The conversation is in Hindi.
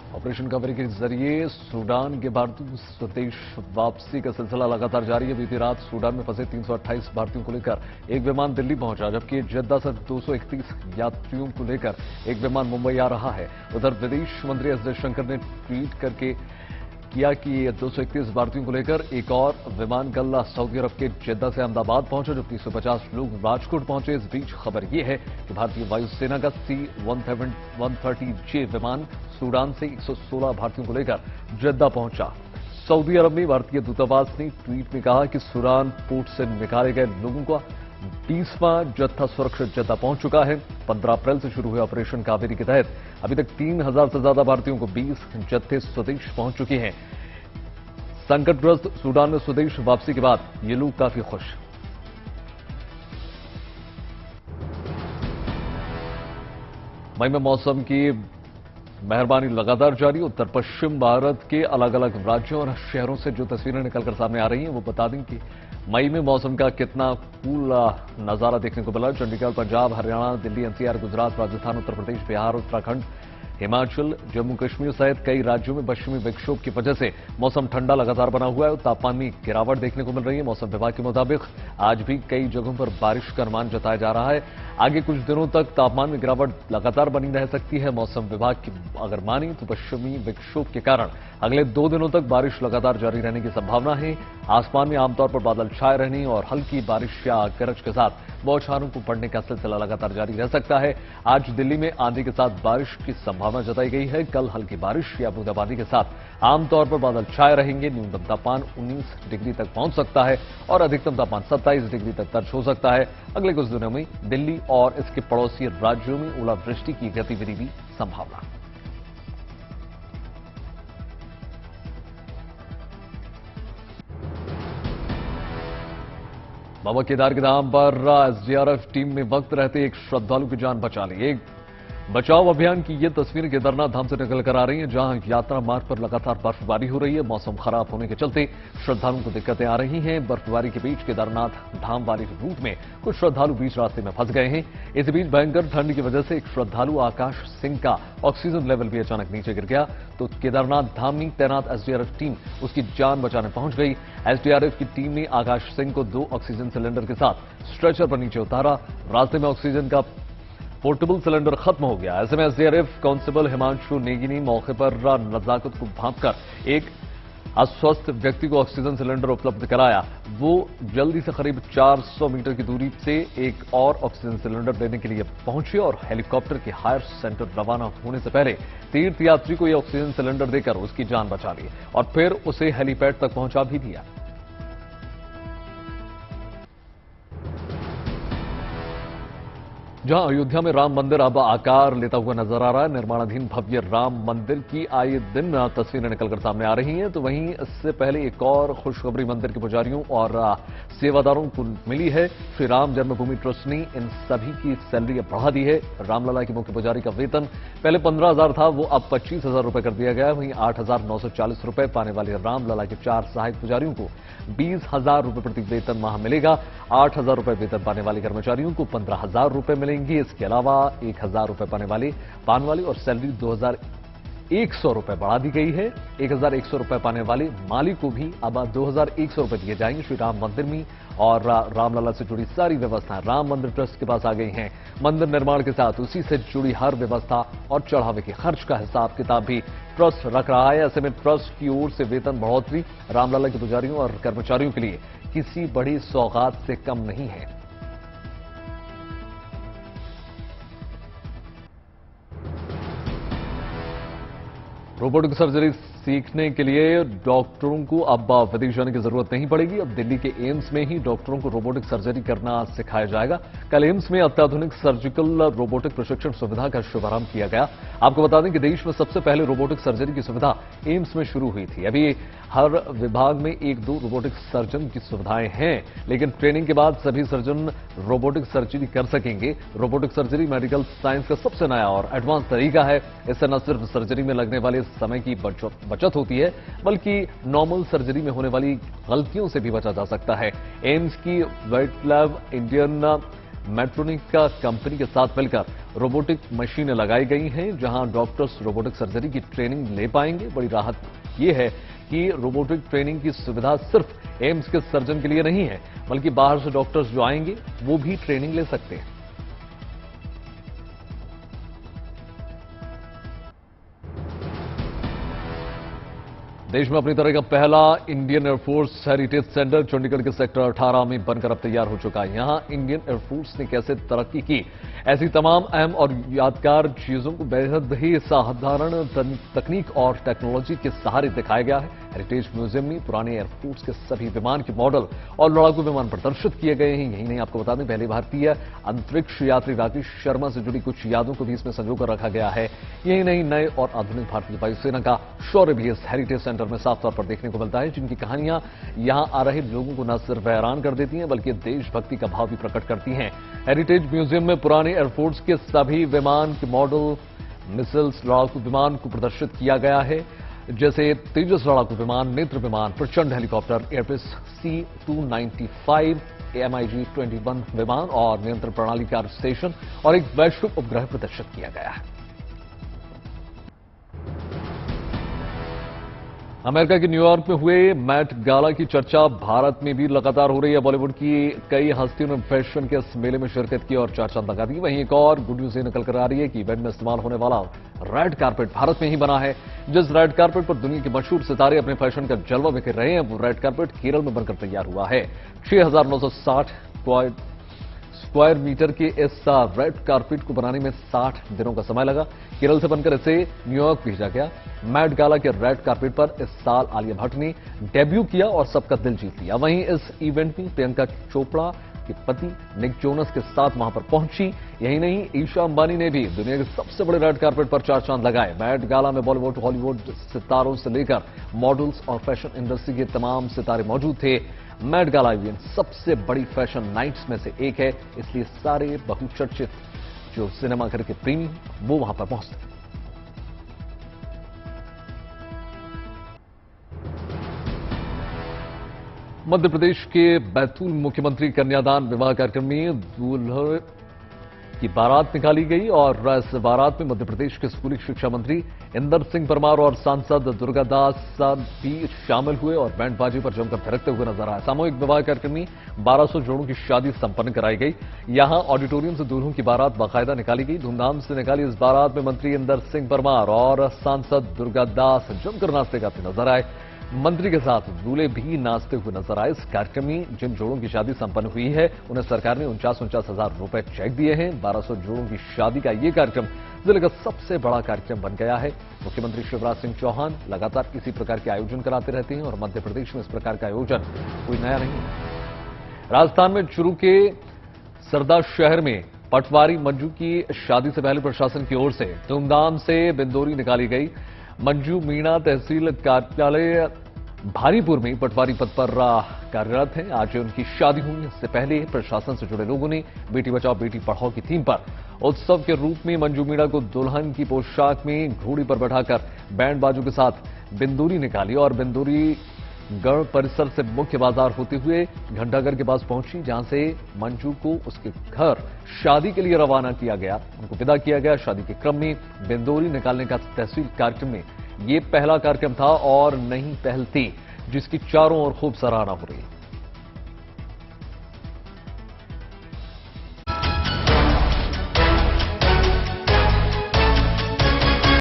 ऑपरेशन कवरेज के जरिए सूडान के भारतीयों स्वदेश वापसी का सिलसिला लगातार जारी है। बीती रात सूडान में फंसे 328 भारतीयों को लेकर एक विमान दिल्ली पहुंचा, जबकि जद्दा से 231 यात्रियों को लेकर एक विमान मुंबई आ रहा है। उधर विदेश मंत्री एस जयशंकर ने ट्वीट करके किया कि 231 भारतीयों को लेकर एक और विमान कल सऊदी अरब के जद्दा से अहमदाबाद पहुंचा, जबकि 150 लोग राजकोट पहुंचे। इस बीच खबर यह है कि भारतीय वायुसेना का C-130J विमान सूडान से 116 भारतीयों को लेकर जद्दा पहुंचा। सऊदी अरब में भारतीय दूतावास ने ट्वीट में कहा कि सूडान पोर्ट से निकाले गए लोगों का 20वां जत्था सुरक्षित जद्दा पहुंच चुका है। 15 अप्रैल से शुरू हुए ऑपरेशन कावेरी के तहत अभी तक 3000 से ज्यादा भारतीयों को 20 जत्थे स्वदेश पहुंच चुके हैं। संकटग्रस्त सूडान में स्वदेश वापसी के बाद ये लोग काफी खुश। मई में मौसम की मेहरबानी लगातार जारी। उत्तर पश्चिम भारत के अलग अलग राज्यों और शहरों से जो तस्वीरें निकलकर सामने आ रही हैं वो बता दें कि मई में मौसम का कितना कूल नजारा देखने को मिला। चंडीगढ़, पंजाब, हरियाणा, दिल्ली, एनसीआर, गुजरात, राजस्थान, उत्तर प्रदेश, बिहार, उत्तराखंड, हिमाचल, जम्मू कश्मीर सहित कई राज्यों में पश्चिमी विक्षोभ की वजह से मौसम ठंडा लगातार बना हुआ है और तापमान में गिरावट देखने को मिल रही है। मौसम विभाग के मुताबिक आज भी कई जगहों पर बारिश का अनुमान जताया जा रहा है। आगे कुछ दिनों तक तापमान में गिरावट लगातार बनी रह सकती है। मौसम विभाग की अगर मानी तो पश्चिमी विक्षोभ के कारण अगले 2 दिनों तक बारिश लगातार जारी रहने की संभावना है। आसमान में आमतौर पर बादल छाए रहने और हल्की बारिश या गरज के साथ बौछारों को पड़ने का सिलसिला लगातार जारी रह सकता है। आज दिल्ली में आंधी के साथ बारिश की संभावना जताई गई है। कल हल्की बारिश या बूंदाबांदी के साथ आमतौर पर बादल छाए रहेंगे। न्यूनतम तापमान 19 डिग्री तक पहुंच सकता है और अधिकतम तापमान 27 डिग्री तक दर्ज हो सकता है। अगले कुछ दिनों में दिल्ली और इसके पड़ोसी राज्यों में ओलावृष्टि की गतिविधि भी संभावना। बाबा केदार के धाम पर एसडीआरएफ टीम ने वक्त रहते एक श्रद्धालु की जान बचा ली। एक बचाव अभियान की ये तस्वीरें केदारनाथ धाम से निकल कर आ रही हैं, जहां यात्रा मार्ग पर लगातार बर्फबारी हो रही है। मौसम खराब होने के चलते श्रद्धालुओं को दिक्कतें आ रही हैं। बर्फबारी के बीच केदारनाथ धाम वाले रूट में कुछ श्रद्धालु बीच रास्ते में फंस गए हैं। इस बीच भयंकर ठंड की वजह से एक श्रद्धालु आकाश सिंह का ऑक्सीजन लेवल भी अचानक नीचे गिर गया, तो केदारनाथ धाम में तैनात एसडीआरएफ टीम उसकी जान बचाने पहुंच गई। एसडीआरएफ की टीम ने आकाश सिंह को 2 ऑक्सीजन सिलेंडर के साथ स्ट्रेचर पर नीचे उतारा। रास्ते में ऑक्सीजन का पोर्टेबल सिलेंडर खत्म हो गया। ऐसे में एसडीआरएफ कांस्टेबल हिमांशु नेगी ने मौके पर नजाकत को भांपकर एक अस्वस्थ व्यक्ति को ऑक्सीजन सिलेंडर उपलब्ध कराया। वो जल्दी से करीब 400 मीटर की दूरी से एक और ऑक्सीजन सिलेंडर देने के लिए पहुंचे और हेलीकॉप्टर के हायर सेंटर रवाना होने से पहले तीर्थयात्री को यह ऑक्सीजन सिलेंडर देकर उसकी जान बचा ली और फिर उसे हेलीपैड तक पहुंचा भी दिया। जहां अयोध्या में राम मंदिर अब आकार लेता हुआ नजर आ रहा है। निर्माणाधीन भव्य राम मंदिर की आए दिन तस्वीरें निकलकर सामने आ रही हैं, तो वहीं इससे पहले एक और खुशखबरी मंदिर के पुजारियों और सेवादारों को मिली है। श्री राम जन्मभूमि ट्रस्ट ने इन सभी की सैलरी बढ़ा दी है। रामलला के मुख्य पुजारी का वेतन पहले 15,000 था, वो अब 25,000 रुपए कर दिया गया है। वहीं 8,940 रुपए पाने वाले रामलला के 4 सहायक पुजारियों को 20,000 रुपए प्रति वेतन माह मिलेगा। 8,000 रुपए वेतन पाने वाले कर्मचारियों को 15,000 रुपए मिलेंगे। इसके अलावा 1,000 रुपए पाने वाले और सैलरी 2,100 रुपए बढ़ा दी गई है। 1,100 रुपए पाने वाले माली को भी अब 2,100 रुपए दिए जाएंगे। श्री राम मंदिर में और रामलला से जुड़ी सारी व्यवस्थाएं राम मंदिर ट्रस्ट के पास आ गई हैं। मंदिर निर्माण के साथ उसी से जुड़ी हर व्यवस्था और चढ़ावे के खर्च का हिसाब किताब भी ट्रस्ट रख रहा है। ऐसे में ट्रस्ट की ओर से वेतन बढ़ोतरी रामलला के पुजारियों और कर्मचारियों के लिए किसी बड़ी सौगात से कम नहीं है। रोबोटिक सर्जरी सीखने के लिए डॉक्टरों को अब विदेश जाने की जरूरत नहीं पड़ेगी। अब दिल्ली के एम्स में ही डॉक्टरों को रोबोटिक सर्जरी करना सिखाया जाएगा। कल एम्स में अत्याधुनिक सर्जिकल रोबोटिक प्रशिक्षण सुविधा का शुभारंभ किया गया। आपको बता दें कि देश में सबसे पहले रोबोटिक सर्जरी की सुविधा एम्स में शुरू हुई थी। अभी हर विभाग में 1-2 रोबोटिक सर्जन की सुविधाएं हैं, लेकिन ट्रेनिंग के बाद सभी सर्जन रोबोटिक सर्जरी कर सकेंगे। रोबोटिक सर्जरी मेडिकल साइंस का सबसे नया और एडवांस तरीका है। इससे न सिर्फ सर्जरी में लगने वाले समय की बचत होती है, बल्कि नॉर्मल सर्जरी में होने वाली गलतियों से भी बचा जा सकता है। एम्स की वेट लैब इंडियन मेट्रोनिक का कंपनी के साथ मिलकर रोबोटिक मशीनें लगाई गई हैं, जहां डॉक्टर्स रोबोटिक सर्जरी की ट्रेनिंग ले पाएंगे। बड़ी राहत यह है कि रोबोटिक ट्रेनिंग की सुविधा सिर्फ एम्स के सर्जन के लिए नहीं है, बल्कि बाहर से डॉक्टर्स जो आएंगे वो भी ट्रेनिंग ले सकते हैं। देश में अपनी तरह का पहला Indian air force heritage centre Chandigarh के सेक्टर 18 में बनकर अब तैयार हो चुका है। यहां इंडियन एयरफोर्स ने कैसे तरक्की की, ऐसी तमाम अहम और यादगार चीजों को बेहद ही साधारण तकनीक और टेक्नोलॉजी के सहारे दिखाया गया है। हेरिटेज म्यूजियम में पुराने एयरफोर्स के सभी विमान के मॉडल और लड़ाकू विमान प्रदर्शित किए गए हैं। यही नहीं, आपको बता दें, पहले भारतीय अंतरिक्ष यात्री राकेश शर्मा से जुड़ी कुछ यादों को भी इसमें संजोकर रखा गया है। यही नहीं, नए और आधुनिक भारतीय वायुसेना का शौर्य भी इस हेरिटेज सेंटर में साफ तौर पर देखने को मिलता है, जिनकी कहानियां यहां आ रहे लोगों को न सिर्फ हैरान कर देती हैं, बल्कि देशभक्ति का भाव भी प्रकट करती हैं। हेरिटेज म्यूजियम में पुराने एयरफोर्स के सभी विमान के मॉडल, मिसाइल्स, लड़ाकू विमान को प्रदर्शित किया गया है, जैसे तेजस लड़ाकू विमान, नेत्र विमान, प्रचंड हेलीकॉप्टर, एयरबस C-295, MiG-21 विमान और नियंत्रण प्रणाली का स्टेशन और एक वैश्विक उपग्रह प्रदर्शित किया गया है। अमेरिका के न्यूयॉर्क में हुए मैट गाला की चर्चा भारत में भी लगातार हो रही है। बॉलीवुड की कई हस्तियों ने फैशन के इस मेले में शिरकत की और चार चांद लगा दी। वहीं एक और गुड न्यूज ये निकल कर आ रही है कि इवेंट में इस्तेमाल होने वाला रेड कारपेट भारत में ही बना है। जिस रेड कारपेट पर दुनिया के मशहूर सितारे अपने फैशन का जलवा बिखेर रहे हैं, वो रेड कारपेट केरल में बनकर तैयार हुआ है। 6,960 स्क्वायर मीटर के इस रेड कारपेट को बनाने में 60 दिनों का समय लगा। केरल से बनकर इसे न्यूयॉर्क भेजा गया। मैट गाला के रेड कारपेट पर इस साल आलिया भट्ट ने डेब्यू किया और सबका दिल जीत लिया। वहीं इस इवेंट में प्रियंका चोपड़ा के पति निक जोनस के साथ वहां पर पहुंची। यही नहीं, ईशा अंबानी ने भी दुनिया के सबसे बड़े रेड कारपेट पर चार चांद लगाए। मैट गाला में बॉलीवुड, हॉलीवुड सितारों से लेकर मॉडल्स और फैशन इंडस्ट्री के तमाम सितारे मौजूद थे। मैट गाला इवेंट सबसे बड़ी फैशन नाइट्स में से एक है, इसलिए सारे बहुचर्चित जो सिनेमाघर के प्रेमी वो वहां पर पहुंचते हैं। मध्य प्रदेश के बैतूल मुख्यमंत्री कन्यादान विवाह कार्यक्रम में दूल्हे की बारात निकाली गई और इस बारात में मध्य प्रदेश के स्कूली शिक्षा मंत्री इंदर सिंह परमार और सांसद दुर्गादास भी शामिल हुए और बैंड बाजी पर जमकर थिरकते हुए नजर आए। सामूहिक विवाह कार्यक्रम में 1200 जोड़ों की शादी संपन्न कराई गई। यहां ऑडिटोरियम से दूल्हों की बारात बाकायदा निकाली गई। धूमधाम से निकाली इस बारात में मंत्री इंदर सिंह परमार और सांसद दुर्गादास जमकर नाचते गाते नजर आए। मंत्री के साथ दूल्हे भी नाचते हुए नजर आए। इस कार्यक्रम में जिन जोड़ों की शादी संपन्न हुई है, उन्हें सरकार ने 49,000 रुपए चेक दिए हैं। 1200 जोड़ों की शादी का ये कार्यक्रम जिले का सबसे बड़ा कार्यक्रम बन गया है। मुख्यमंत्री शिवराज सिंह चौहान लगातार इसी प्रकार के आयोजन कराते रहते हैं और मध्य प्रदेश में इस प्रकार का आयोजन कोई नया नहीं है। राजस्थान में चुरू के सरदा शहर में पटवारी मंजू की शादी से पहले प्रशासन की ओर से धूमधाम से बिंदोरी निकाली गई। मंजू मीणा तहसील कार्यालय भारीपुर में पटवारी पद पर कार्यरत हैं। आज उनकी शादी हुई। इससे पहले प्रशासन से जुड़े लोगों ने बेटी बचाओ बेटी पढ़ाओ की थीम पर उत्सव के रूप में मंजू मीणा को दुल्हन की पोशाक में घोड़ी पर बैठाकर बैंड बाजों के साथ बिंदोरी निकाली और बिंदोरी गढ़ परिसर से मुख्य बाजार होते हुए घंटाघर के पास पहुंची, जहां से मंजू को उसके घर शादी के लिए रवाना किया गया। उनको विदा किया गया। शादी के क्रम में बिंदोरी निकालने का तहसील कार्यक्रम में ये पहला कार्यक्रम था और नई पहल थी, जिसकी चारों ओर खूब सराहना हो रही है।